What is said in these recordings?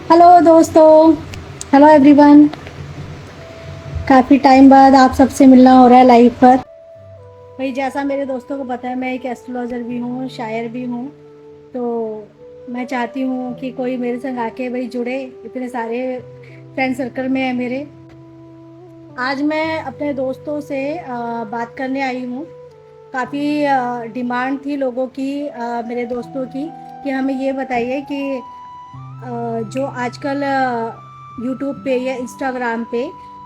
Hello दोस्तों। Hello everyone. काफ़ी time बाद आप सबसे मिलना हो रहा है लाइव पर। भाई जैसा मेरे दोस्तों को पता है, मैं एक एस्ट्रोलॉजर भी हूँ, शायर भी हूँ। तो मैं चाहती हूँ कि कोई मेरे संग आके भाई जुड़े। इतने सारे फ्रेंड सर्कल में है मेरे। आज मैं अपने दोस्तों से बात करने आई हूँ। काफ़ी डिमांड थी लोगों की, मेरे दोस्तों की, कि हमें ये बताइए कि जो आजकल यूट्यूब पे या इंस्टाग्राम पे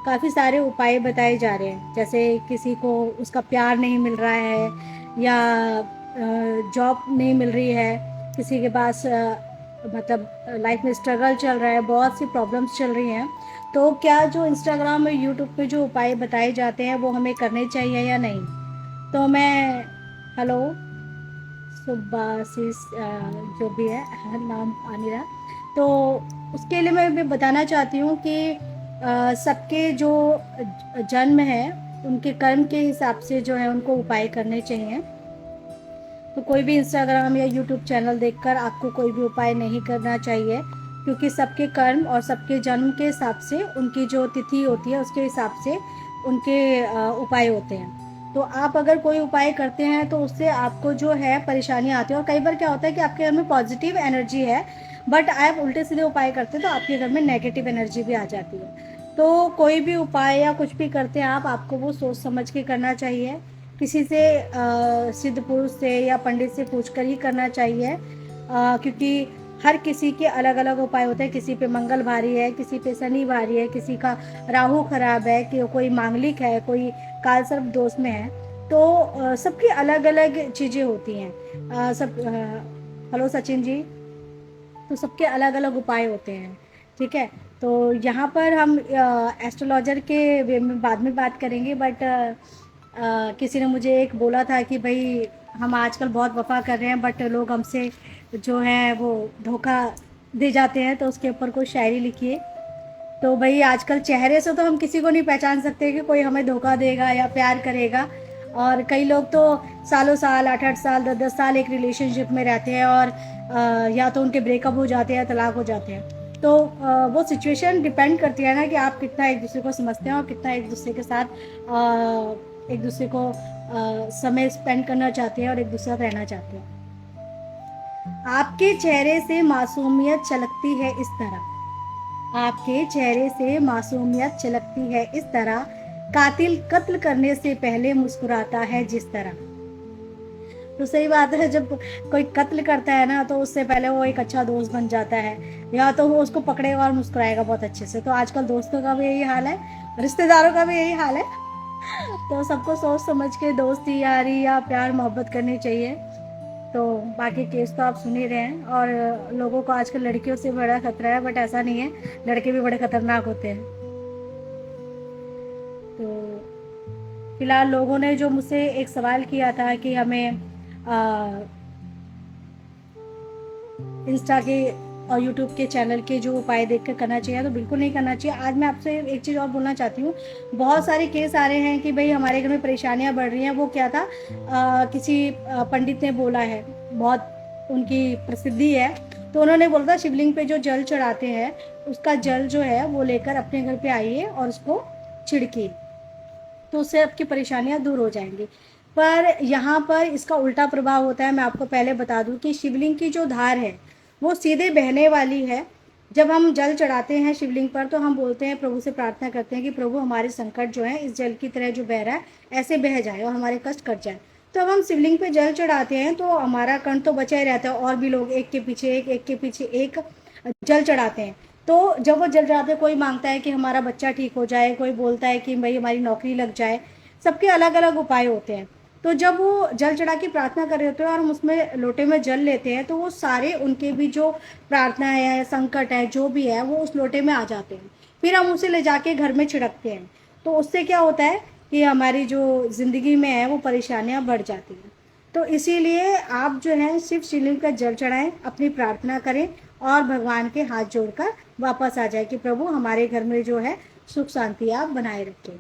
काफ़ी सारे उपाय बताए जा रहे हैं। जैसे किसी को उसका प्यार नहीं मिल रहा है, या जॉब नहीं मिल रही है, किसी के पास मतलब लाइफ में स्ट्रगल चल रहा है, बहुत सी प्रॉब्लम्स चल रही हैं। तो क्या जो इंस्टाग्राम और यूट्यूब पे जो उपाय बताए जाते हैं वो हमें करने चाहिए या नहीं? तो मैं, हेलो, सुबासिस जो भी है, नाम आ नहीं रहा। तो उसके लिए मैं भी बताना चाहती हूँ कि सबके जो जन्म है उनके कर्म के हिसाब से जो है उनको उपाय करने चाहिए। तो कोई भी इंस्टाग्राम या यूट्यूब चैनल देखकर आपको कोई भी उपाय नहीं करना चाहिए, क्योंकि सबके कर्म और सबके जन्म के हिसाब से उनकी जो तिथि होती है उसके हिसाब से उनके उपाय होते हैं। तो आप अगर कोई उपाय करते हैं तो उससे आपको जो है परेशानियाँ आती हैं। और कई बार क्या होता है कि आपके घर में पॉजिटिव एनर्जी है, बट आप उल्टे सीधे उपाय करते हैं तो आपके घर में नेगेटिव एनर्जी भी आ जाती है। तो कोई भी उपाय या कुछ भी करते हैं आप, आपको वो सोच समझ के करना चाहिए। किसी से सिद्ध पुरुष से या पंडित से पूछकर ही करना चाहिए, क्योंकि हर किसी के अलग अलग उपाय होते हैं। किसी पे मंगल भारी है, किसी पे शनि भारी है, किसी का राहु खराब है, कि कोई मांगलिक है, कोई काल सर्प दोष में है। तो सबकी अलग अलग चीज़ें होती हैं। हेलो सचिन जी। तो सबके अलग अलग उपाय होते हैं, ठीक है। तो यहाँ पर हम एस्ट्रोलॉजर के वे में बाद में बात करेंगे, बट किसी ने मुझे एक बोला था कि भाई हम आजकल बहुत वफा कर रहे हैं, बट लोग हमसे जो है वो धोखा दे जाते हैं, तो उसके ऊपर कोई शायरी लिखिए। तो भाई आजकल चेहरे से तो हम किसी को नहीं पहचान सकते कि कोई हमें धोखा देगा या प्यार करेगा। और कई लोग तो सालों साल, 8-8 साल, 10-10 साल एक रिलेशनशिप में रहते हैं, और या तो उनके ब्रेकअप हो जाते हैं, तलाक हो जाते हैं। तो वो सिचुएशन डिपेंड करती है ना कि आप कितना एक दूसरे को समझते हैं और कितना एक दूसरे के साथ एक दूसरे को समय स्पेंड करना चाहते हैं और एक दूसरे के साथ रहना चाहते हैं। आपके चेहरे से मासूमियत छलकती है इस तरह, आपके चेहरे से मासूमियत छलकती है इस तरह, कातिल कत्ल करने से पहले मुस्कुराता है जिस तरह। तो सही बात है, जब कोई कत्ल करता है ना तो उससे पहले वो एक अच्छा दोस्त बन जाता है, या तो वो उसको पकड़ेगा और मुस्कुराएगा बहुत अच्छे से। तो आजकल दोस्तों का भी यही हाल है, रिश्तेदारों का भी यही हाल है। तो सबको सोच समझ के दोस्ती, यारी या प्यार मोहब्बत करनी चाहिए। तो बाकी केस तो आप सुन ही रहे हैं। और लोगों को आजकल लड़कियों से बड़ा खतरा है, बट ऐसा नहीं है, लड़के भी बड़े खतरनाक होते हैं। तो फिलहाल लोगों ने जो मुझसे एक सवाल किया था कि हमें इंस्टा के और यूट्यूब के चैनल के जो उपाय देखकर करना चाहिए, तो बिल्कुल नहीं करना चाहिए। आज मैं आपसे एक चीज़ और बोलना चाहती हूँ। बहुत सारे केस आ रहे हैं कि भाई हमारे घर में परेशानियाँ बढ़ रही हैं। वो क्या था, किसी पंडित ने बोला है, बहुत उनकी प्रसिद्धि है, तो उन्होंने बोला था शिवलिंग पे जो जल चढ़ाते हैं उसका जल जो है वो लेकर अपने घर पे आइए और उसको छिड़किए, तो उससे आपकी परेशानियाँ दूर हो जाएंगी। पर यहाँ पर इसका उल्टा प्रभाव होता है। मैं आपको पहले बता दूँ कि शिवलिंग की जो धार है वो सीधे बहने वाली है। जब हम जल चढ़ाते हैं शिवलिंग पर तो हम बोलते हैं, प्रभु से प्रार्थना करते हैं कि प्रभु हमारे संकट जो है इस जल की तरह जो बह रहा है ऐसे बह जाए और हमारे कष्ट कट जाए। तो अब हम शिवलिंग पे जल चढ़ाते हैं तो हमारा कंठ तो बचा ही रहता है, और भी लोग एक के पीछे एक, एक के पीछे एक जल चढ़ाते हैं। तो जब वो जल चढ़ाते, कोई मांगता है कि हमारा बच्चा ठीक हो जाए, कोई बोलता है कि भाई हमारी नौकरी लग जाए। सबके अलग अलग उपाय होते हैं। तो जब वो जल चढ़ा के प्रार्थना कर रहे होते हैं और हम उसमें लोटे में जल लेते हैं, तो वो सारे उनके भी जो प्रार्थना है, संकट है, जो भी है वो उस लोटे में आ जाते हैं। फिर हम उसे ले जाके घर में छिड़कते हैं। तो उससे क्या होता है कि हमारी जो ज़िंदगी में है वो परेशानियाँ बढ़ जाती हैं। तो इसीलिए आप जो है शिव शिवलिंग का जल चढ़ाएं, अपनी प्रार्थना करें और भगवान के हाथ जोड़कर वापस आ जाए कि प्रभु हमारे घर में जो है सुख शांति आप बनाए रखें।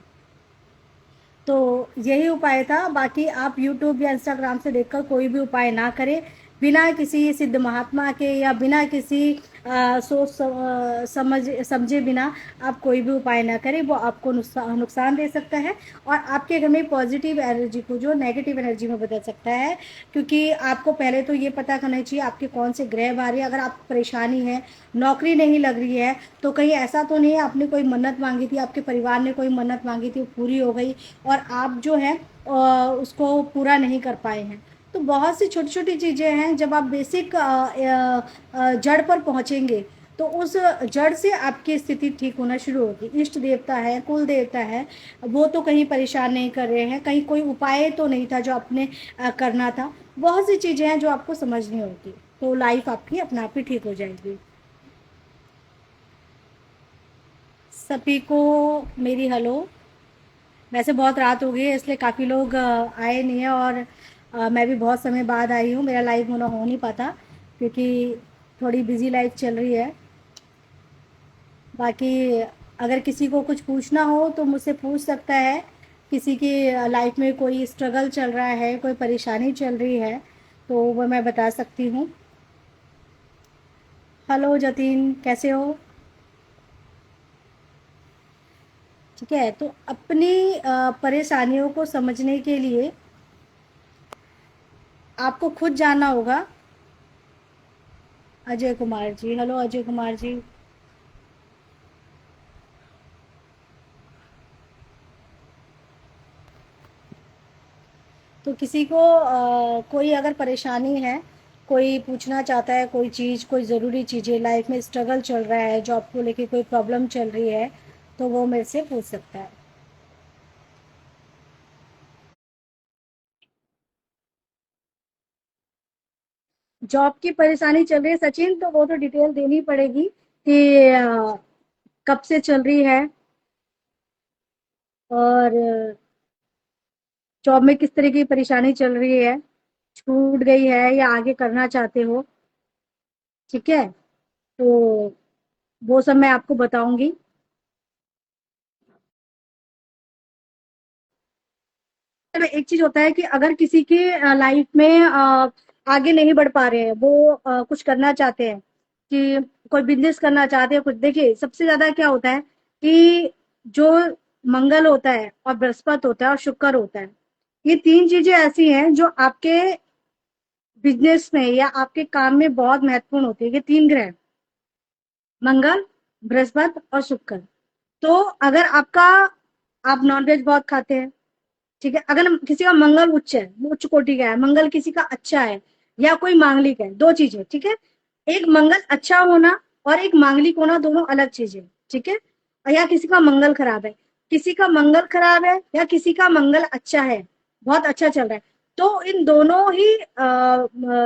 तो यही उपाय था। बाकी आप यूट्यूब या इंस्टाग्राम से देखकर कोई भी उपाय ना करें, बिना किसी सिद्ध महात्मा के या बिना किसी सोच समझ समझे बिना आप कोई भी उपाय ना करें, वो आपको नुकसान दे सकता है और आपके घर में पॉजिटिव एनर्जी को जो नेगेटिव एनर्जी में बदल सकता है। क्योंकि आपको पहले तो ये पता करना चाहिए आपके कौन से ग्रह बाहर है। अगर आप परेशानी है, नौकरी नहीं लग रही है, तो कहीं ऐसा तो नहीं है आपने कोई मन्नत मांगी थी, आपके परिवार ने कोई मन्नत मांगी थी, वो पूरी हो गई और आप जो है उसको पूरा नहीं कर पाए हैं। तो बहुत सी छोटी छोटी चीज़ें हैं, जब आप बेसिक जड़ पर पहुंचेंगे तो उस जड़ से आपकी स्थिति ठीक होना शुरू होगी। इष्ट देवता है, कुल देवता है, वो तो कहीं परेशान नहीं कर रहे हैं, कहीं कोई उपाय तो नहीं था जो आपने करना था। बहुत सी चीज़ें हैं जो आपको समझनी होगी, तो लाइफ आपकी अपने आप ही ठीक हो जाएगी। सभी को मेरी हेलो। वैसे बहुत रात हो गई है इसलिए काफ़ी लोग आए नहीं हैं और मैं भी बहुत समय बाद आई हूँ। मेरा लाइव होना हो नहीं पाता क्योंकि थोड़ी बिजी लाइफ चल रही है। बाकी अगर किसी को कुछ पूछना हो तो मुझसे पूछ सकता है। किसी की लाइफ में कोई स्ट्रगल चल रहा है, कोई परेशानी चल रही है, तो वो मैं बता सकती हूँ। हेलो जतिन, कैसे हो? ठीक है, तो अपनी परेशानियों को समझने के लिए आपको खुद जानना होगा। अजय कुमार जी, हेलो अजय कुमार जी। तो किसी को कोई अगर परेशानी है, कोई पूछना चाहता है कोई चीज़, कोई ज़रूरी चीज़ें, लाइफ में स्ट्रगल चल रहा है, जॉब को लेके कोई प्रॉब्लम चल रही है, तो वो मेरे से पूछ सकता है। जॉब की परेशानी चल रही है सचिन, तो वो तो डिटेल देनी पड़ेगी कि कब से चल रही है और जॉब में किस तरह की परेशानी चल रही है, छूट गई है या आगे करना चाहते हो। ठीक है, तो वो सब मैं आपको बताऊंगी। चलो, एक चीज होता है कि अगर किसी की लाइफ में आगे नहीं बढ़ पा रहे हैं, वो कुछ करना चाहते हैं, कि कोई बिजनेस करना चाहते हैं कुछ, देखिए सबसे ज्यादा क्या होता है कि जो मंगल होता है और बृहस्पति होता है और शुक्र होता है, ये तीन चीजें ऐसी हैं जो आपके बिजनेस में या आपके काम में बहुत महत्वपूर्ण होती है। ये तीन ग्रह, मंगल, बृहस्पति और शुक्र। तो अगर आपका, आप नॉनवेज बहुत खाते हैं, ठीक है, अगर किसी का मंगल उच्च है, वो उच्च कोटि का है, मंगल किसी का अच्छा है या कोई मांगलिक है, दो चीजें, ठीक है। एक मंगल अच्छा होना और एक मांगलिक होना, दोनों अलग चीजें, ठीक है। या किसी का मंगल खराब है, किसी का मंगल खराब है या किसी का मंगल अच्छा है, बहुत अच्छा चल रहा है, तो इन दोनों ही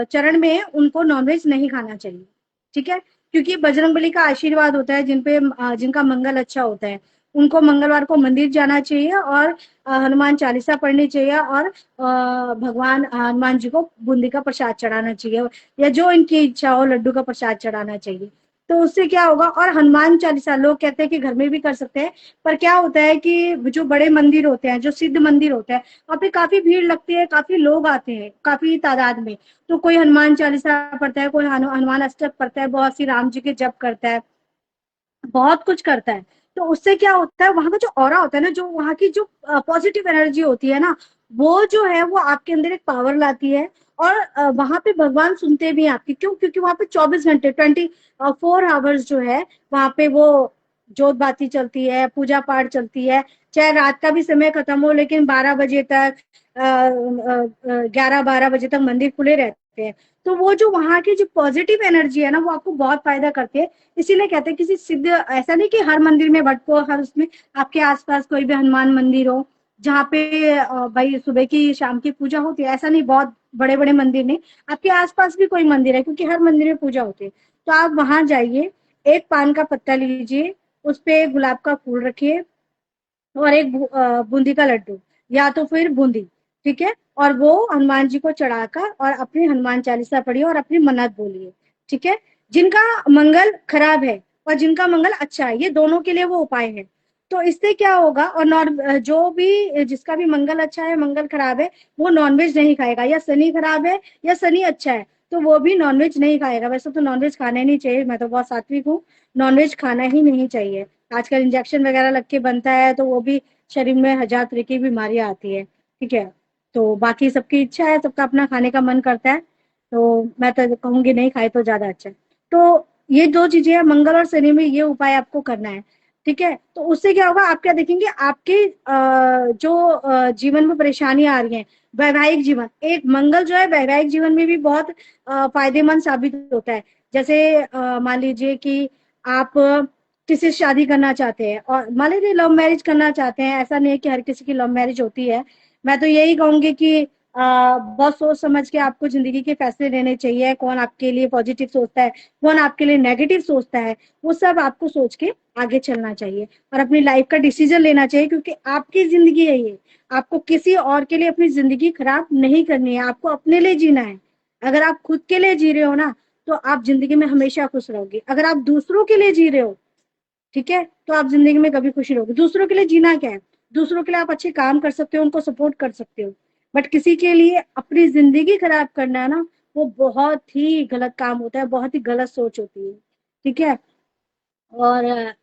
चरण में उनको नॉनवेज नहीं खाना चाहिए, ठीक है। क्योंकि बजरंगबली का आशीर्वाद होता है जिन पे जिनका मंगल अच्छा होता है, उनको मंगलवार को मंदिर जाना चाहिए और हनुमान चालीसा पढ़नी चाहिए और भगवान हनुमान जी को बूंदी का प्रसाद चढ़ाना चाहिए या जो इनकी इच्छा हो लड्डू का प्रसाद चढ़ाना चाहिए। तो उससे क्या होगा, और हनुमान चालीसा लोग कहते हैं कि घर में भी कर सकते हैं, पर क्या होता है कि जो बड़े मंदिर होते हैं, जो सिद्ध मंदिर होते हैं, वहाँ पे काफी भीड़ लगती है, काफी लोग आते हैं काफी तादाद में। तो कोई हनुमान चालीसा पढ़ता है, कोई हनुमान अष्टक पढ़ता है, बहुत सी राम जी के जप करता है, बहुत कुछ करता है। तो उससे क्या होता है, वहां का जो ऑरा होता है ना, जो वहां की जो पॉजिटिव एनर्जी होती है ना, वो जो है वो आपके अंदर एक पावर लाती है। और वहां पे भगवान सुनते भी हैं आपकी, क्यों? क्योंकि वहां पे 24 घंटे 24 आवर्स जो है वहां पे वो जोत बाती चलती है, पूजा पाठ चलती है। चाहे रात का भी समय खत्म हो, लेकिन 12 बजे तक, 11-12 बजे तक मंदिर खुले रहते हैं। तो वो जो वहां की जो पॉजिटिव एनर्जी है ना, वो आपको बहुत फायदा करती है। इसीलिए कहते हैं किसी सिद्ध, ऐसा नहीं कि हर मंदिर में भटको, हर उसमें आपके आसपास कोई भी हनुमान मंदिर हो जहाँ पे भाई सुबह की शाम की पूजा होती है, ऐसा नहीं, बहुत बड़े बड़े मंदिर नहीं, आपके आसपास भी कोई मंदिर है, क्योंकि हर मंदिर में पूजा होती है। तो आप वहां जाइए, एक पान का पत्ता लीजिए, उस पे गुलाब का फूल रखिए और एक बूंदी का लड्डू या तो फिर बूंदी, ठीक है, और वो हनुमान जी को चढ़ाकर और अपनी हनुमान चालीसा पढ़िए और अपनी मन्नत बोलिए, ठीक है। जिनका मंगल खराब है और जिनका मंगल अच्छा है, ये दोनों के लिए वो उपाय है। तो इससे क्या होगा, और जो भी जिसका भी मंगल अच्छा है मंगल खराब है, वो नॉनवेज नहीं खाएगा, या शनि खराब है या शनि अच्छा है, तो वो भी नॉनवेज नहीं खाएगा। वैसे तो नॉनवेज खाना ही नहीं चाहिए, मैं तो बहुत सात्विक हूँ, नॉनवेज खाना ही नहीं चाहिए। आजकल इंजेक्शन वगैरह लग के बनता है, तो वो भी शरीर में हजार तरह की बीमारियां आती है। ठीक है, तो बाकी सबकी इच्छा है, सबका अपना खाने का मन करता है, तो मैं तो कहूंगी नहीं खाए तो ज्यादा अच्छा है। तो ये दो चीजें हैं, मंगल और शनि में ये उपाय आपको करना है। ठीक है, तो उससे क्या होगा, आप क्या देखेंगे, आपके जो जीवन में परेशानी आ रही है, वैवाहिक जीवन, एक मंगल जो है वैवाहिक जीवन में भी बहुत फायदेमंद साबित होता है। जैसे मान लीजिए कि आप किसी से शादी करना चाहते हैं, और मान लीजिए लव मैरिज करना चाहते हैं, ऐसा नहीं है कि हर किसी की लव मैरिज होती है। मैं तो यही कहूंगी कि बहुत सोच समझ के आपको जिंदगी के फैसले लेने चाहिए। कौन आपके लिए पॉजिटिव सोचता है, कौन आपके लिए नेगेटिव सोचता है, वो सब आपको सोच के आगे चलना चाहिए और अपनी लाइफ का डिसीजन लेना चाहिए, क्योंकि आपकी जिंदगी है ये। आपको किसी और के लिए अपनी जिंदगी खराब नहीं करनी है, आपको अपने लिए जीना है। अगर आप खुद के लिए जी रहे हो ना, तो आप जिंदगी में हमेशा खुश रहोगे। अगर आप दूसरों के लिए जी रहे हो, ठीक है, तो आप जिंदगी में कभी खुशी रहोगे। दूसरों के लिए जीना क्या है, दूसरों के लिए आप अच्छे काम कर सकते हो, उनको सपोर्ट कर सकते हो, बट किसी के लिए अपनी जिंदगी खराब करना है ना, वो बहुत ही गलत काम होता है, बहुत ही गलत सोच होती है। ठीक है, और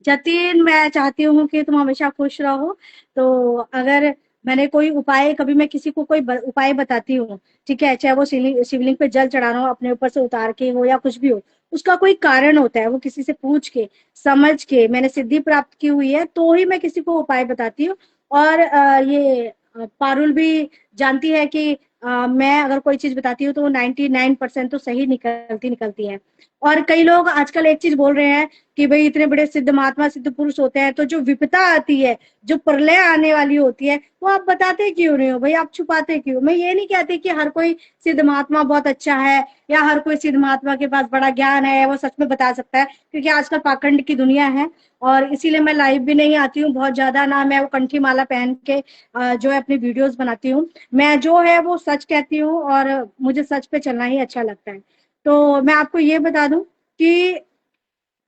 जतिन, मैं चाहती हूँ कि तुम हमेशा खुश रहो। तो अगर मैंने कोई उपाय, कभी मैं किसी को कोई उपाय बताती हूँ, ठीक है, चाहे वो शिवलिंग पे जल चढ़ाना हो, अपने ऊपर से उतार के हो, या कुछ भी हो, उसका कोई कारण होता है, वो किसी से पूछ के समझ के मैंने सिद्धि प्राप्त की हुई है, तो ही मैं किसी को उपाय बताती हूँ। और ये पारुल भी जानती है कि मैं अगर कोई चीज बताती हूँ तो वो 99% तो सही निकलती निकलती है। और कई लोग आजकल एक चीज बोल रहे हैं कि भाई इतने बड़े सिद्ध महात्मा सिद्ध पुरुष होते हैं, तो जो विपदा आती है, जो प्रलय आने वाली होती है, वो आप बताते क्यों नहीं हो भाई, आप छुपाते क्यों? मैं ये नहीं कहती कि हर कोई सिद्ध महात्मा बहुत अच्छा है, या हर कोई सिद्ध महात्मा के पास बड़ा ज्ञान है, वो सच में बता सकता है, क्योंकि आजकल पाखंड की दुनिया है। और इसीलिए मैं लाइव भी नहीं आती हूँ बहुत ज्यादा, ना मैं वो कंठी माला पहन के जो है अपनी वीडियोस बनाती हूँ। मैं जो है वो सच कहती हूँ, और मुझे सच पे चलना ही अच्छा लगता है। तो मैं आपको ये बता दूं कि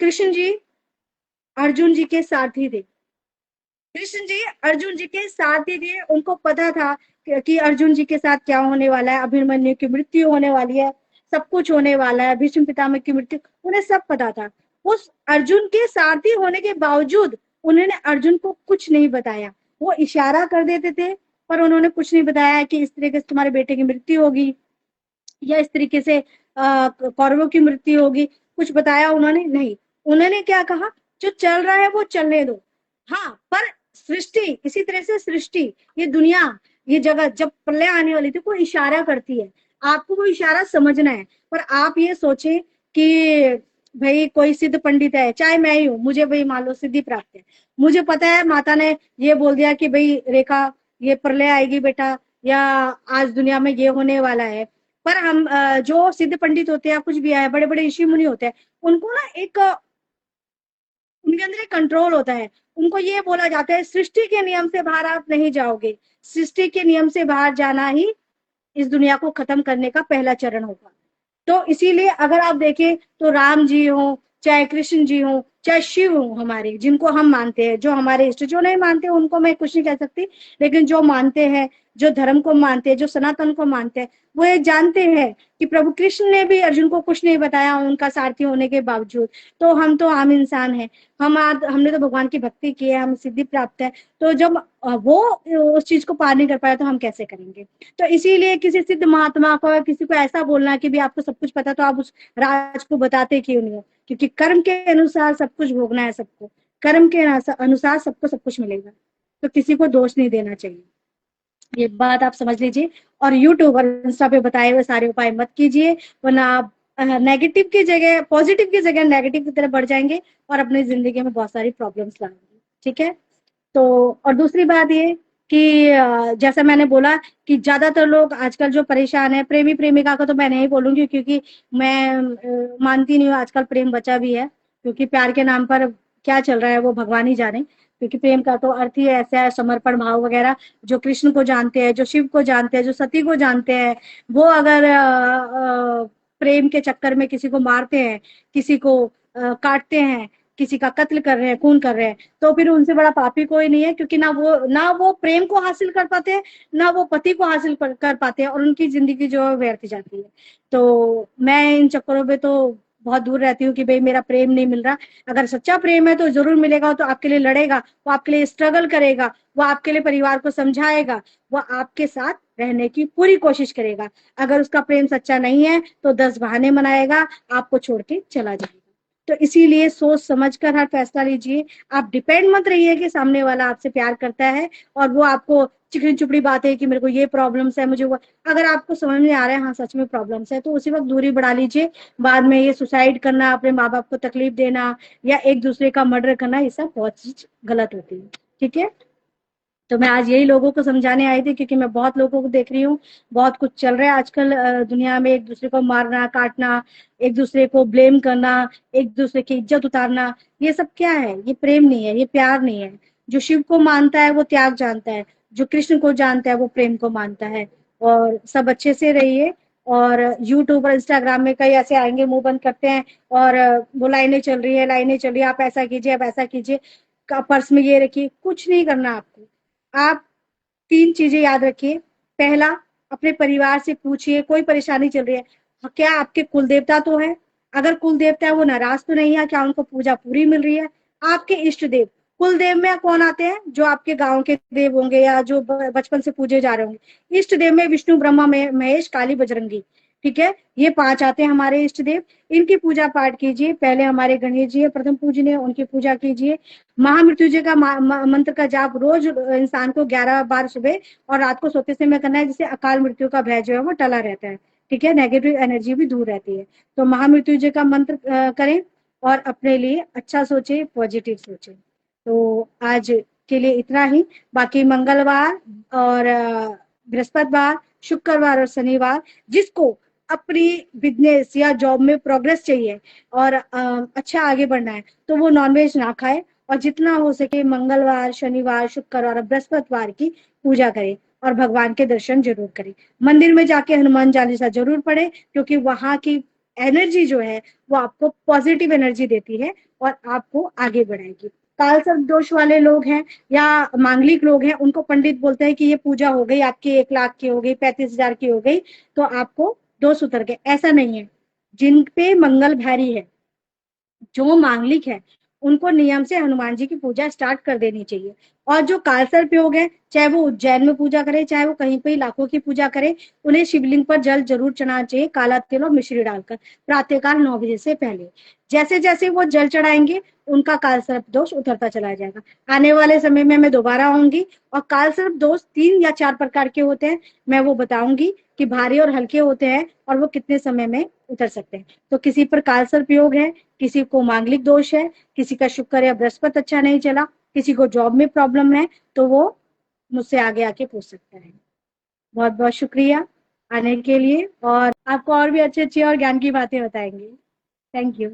कृष्ण जी अर्जुन जी के सारथी थे। कृष्ण जी अर्जुन जी के सारथी थे, उनको पता था कि अर्जुन जी के साथ क्या होने वाला है, अभिमन्यु की मृत्यु होने वाली है, सब कुछ होने वाला है, भीष्म पितामह की मृत्यु, उन्हें सब पता था। उस अर्जुन के सारथी होने के बावजूद उन्होंने अर्जुन को कुछ नहीं बताया। वो इशारा कर देते थे, पर उन्होंने कुछ नहीं बताया कि इस तरीके से तुम्हारे बेटे की मृत्यु होगी, या इस तरीके से कौरवों की मृत्यु होगी, कुछ बताया उन्होंने नहीं। उन्होंने क्या कहा, जो चल रहा है वो चलने दो। हाँ, पर सृष्टि, इसी तरह से सृष्टि, ये दुनिया, ये जगत जब प्रलय आने वाली थी, कोई इशारा करती है, आपको वो इशारा समझना है। पर आप ये सोचे कि भाई कोई सिद्ध पंडित है, चाहे मैं ही हूँ, मुझे भाई मान लो सिद्धि प्राप्त है, मुझे पता है माता ने ये बोल दिया कि भाई रेखा, ये प्रलय आएगी बेटा, या आज दुनिया में ये होने वाला है। पर हम जो सिद्ध पंडित होते हैं, कुछ भी है, बड़े बड़े ऋषि मुनि होते हैं, उनको ना एक उनके अंदर एक कंट्रोल होता है। उनको ये बोला जाता है सृष्टि के नियम से बाहर आप नहीं जाओगे, सृष्टि के नियम से बाहर जाना ही इस दुनिया को खत्म करने का पहला चरण होगा। तो इसीलिए अगर आप देखें तो राम जी हो, चाहे कृष्ण जी हो, चाहे शिव हो, हमारे जिनको हम मानते हैं, जो हमारे इष्ट, जो नहीं मानते उनको मैं कुछ नहीं कह सकती, लेकिन जो मानते हैं, जो धर्म को मानते हैं, जो सनातन को मानते हैं, वो ये जानते हैं कि प्रभु कृष्ण ने भी अर्जुन को कुछ नहीं बताया उनका सारथी होने के बावजूद। तो हम तो आम इंसान हैं, हमने तो भगवान की भक्ति की है, हम सिद्धि प्राप्त है, तो जब वो उस चीज को पार नहीं कर पाया, तो हम कैसे करेंगे? तो इसीलिए किसी सिद्ध महात्मा को, किसी को ऐसा बोलना कि भी आपको सब कुछ पता, तो आप उस राज को बताते क्यों नहीं हो? क्योंकि कर्म के अनुसार सब कुछ भोगना है सबको, कर्म के अनुसार सबको सब कुछ मिलेगा, तो किसी को दोष नहीं देना चाहिए। ये बात आप समझ लीजिए। और यूट्यूब और इंस्टा पे बताए हुए सारे उपाय मत कीजिए, वरना आप नेगेटिव की जगह, पॉजिटिव की जगह नेगेटिव की तरफ बढ़ जाएंगे, और अपनी जिंदगी में बहुत सारी प्रॉब्लम्स लाएंगे। ठीक है, तो और दूसरी बात ये कि जैसा मैंने बोला कि ज्यादातर लोग आजकल जो परेशान है, प्रेमी प्रेमिका का तो मैं नहीं बोलूंगी, क्योंकि मैं मानती नहीं हूँ आजकल प्रेम बचा भी है, क्योंकि प्यार के नाम पर क्या चल रहा है वो भगवान ही जाने। क्योंकि प्रेम का तो अर्थ ही ऐसा है, समर्पण भाव वगैरह। जो कृष्ण को जानते हैं, जो शिव को जानते हैं, जो सती को जानते हैं, वो अगर प्रेम के चक्कर में किसी को मारते हैं, किसी को काटते हैं, किसी का कत्ल कर रहे हैं, खून कर रहे हैं, तो फिर उनसे बड़ा पापी कोई नहीं है, क्योंकि ना वो प्रेम को हासिल कर पाते हैं, ना वो पति को हासिल कर पाते हैं, और उनकी जिंदगी जो है व्यर्थ जाती है। तो मैं इन चक्करों में तो बहुत दूर रहती हूँ कि भाई मेरा प्रेम नहीं मिल रहा। अगर सच्चा प्रेम है तो जरूर मिलेगा, तो आपके लिए लड़ेगा, वो आपके लिए स्ट्रगल करेगा, वो आपके लिए परिवार को समझाएगा, वो आपके साथ रहने की पूरी कोशिश करेगा। अगर उसका प्रेम सच्चा नहीं है तो 10 बहाने बनाएगा, आपको छोड़ के चला जाएगा। तो इसीलिए सोच समझ कर हर फैसला लीजिए। आप डिपेंड मत रहिए कि सामने वाला आपसे प्यार करता है और वो आपको चिकनी चुपड़ी बात है कि मेरे को ये प्रॉब्लम्स है, मुझे वो। अगर आपको समझ में आ रहा है हाँ सच में प्रॉब्लम्स है, तो उसी वक्त दूरी बढ़ा लीजिए। बाद में ये सुसाइड करना, अपने माँ बाप को तकलीफ देना, या एक दूसरे का मर्डर करना, ये सब बहुत चीज गलत होती है। ठीक है। तो मैं आज यही लोगों को समझाने आई थी, क्योंकि मैं बहुत लोगों को देख रही हूँ, बहुत कुछ चल रहा है आजकल दुनिया में, एक दूसरे को मारना काटना, एक दूसरे को ब्लेम करना, एक दूसरे की इज्जत उतारना। ये सब क्या है? ये प्रेम नहीं है, ये प्यार नहीं है। जो शिव को मानता है वो त्याग जानता है, जो कृष्ण को जानता है वो प्रेम को मानता है। और सब अच्छे से रहिए। और यूट्यूब और इंस्टाग्राम में कई ऐसे आएंगे, मुंह बंद करते हैं, और वो लाइनें चल रही है, लाइनें चल रही है, आप ऐसा कीजिए, आप ऐसा कीजिए, पर्स में ये रखिए। कुछ नहीं करना आपको। आप 3 चीजें याद रखिए। पहला, अपने परिवार से पूछिए कोई परेशानी चल रही है, क्या आपके कुल देवता तो है? अगर कुल देवता है वो नाराज तो नहीं है? क्या उनको पूजा पूरी मिल रही है? आपके इष्ट देव, कुल देव में कौन आते हैं? जो आपके गांव के देव होंगे या जो बचपन से पूजे जा रहे होंगे। इष्ट देव में विष्णु, ब्रह्मा, महेश, काली, बजरंगी। ठीक है, ये 5 आते हैं हमारे इष्ट देव। इनकी पूजा पाठ कीजिए। पहले हमारे गणेश जी है प्रथम पूजनीय, उनकी पूजा कीजिए। महामृत्युंजय का मंत्र का जाप रोज इंसान को 11 बार सुबह और रात को सोते समय करना है, जिससे अकाल मृत्यु का भय जो है वो टला रहता है। ठीक है, नेगेटिव एनर्जी भी दूर रहती है। तो महामृत्युंजय का मंत्र करें, और अपने लिए अच्छा सोचे, पॉजिटिव सोचे। तो आज के लिए इतना ही। बाकी मंगलवार और बृहस्पतिवार, शुक्रवार और शनिवार, जिसको अपनी बिजनेस या जॉब में प्रोग्रेस चाहिए और अच्छा आगे बढ़ना है, तो वो नॉनवेज ना खाए, और जितना हो सके मंगलवार, शनिवार, शुक्रवार और बृहस्पतिवार की पूजा करें, और भगवान के दर्शन जरूर करें। मंदिर में जाके हनुमान चालीसा जरूर पढ़े, क्योंकि वहां की एनर्जी जो है वो आपको पॉजिटिव एनर्जी देती है और आपको आगे बढ़ाएगी। काल सर्प दोष वाले लोग हैं या मांगलिक लोग हैं, उनको पंडित बोलते हैं कि ये पूजा हो गई आपकी, 1 लाख की हो गई, 35,000 की हो गई, तो आपको दोष उतर गए। ऐसा नहीं है। जिन पे मंगल भारी है, जो मांगलिक है, उनको नियम से हनुमान जी की पूजा स्टार्ट कर देनी चाहिए। और जो कालसर्प योग है, चाहे वो उज्जैन में पूजा करे, चाहे वो कहीं पे लाखों की पूजा करे, उन्हें शिवलिंग पर जल जरूर चढ़ाना चाहिए, काला तिल और मिश्री डालकर, प्रातःकाल 9 बजे से पहले। जैसे जैसे वो जल चढ़ाएंगे, उनका कालसर्प दोष उतरता चला जाएगा। आने वाले समय में मैं दोबारा आऊंगी, और कालसर्प दोष 3 या 4 प्रकार के होते हैं, मैं वो बताऊंगी कि भारी और हल्के होते हैं, और वो कितने समय में उतर सकते हैं। तो किसी पर कालसर्प योग है, किसी को मांगलिक दोष है, किसी का शुक्र या बृहस्पति अच्छा नहीं चला, किसी को जॉब में प्रॉब्लम है, तो वो मुझसे आगे आके पूछ सकता है। बहुत बहुत शुक्रिया आने के लिए, और आपको और भी अच्छी अच्छी और ज्ञान की बातें बताएंगे। Thank you.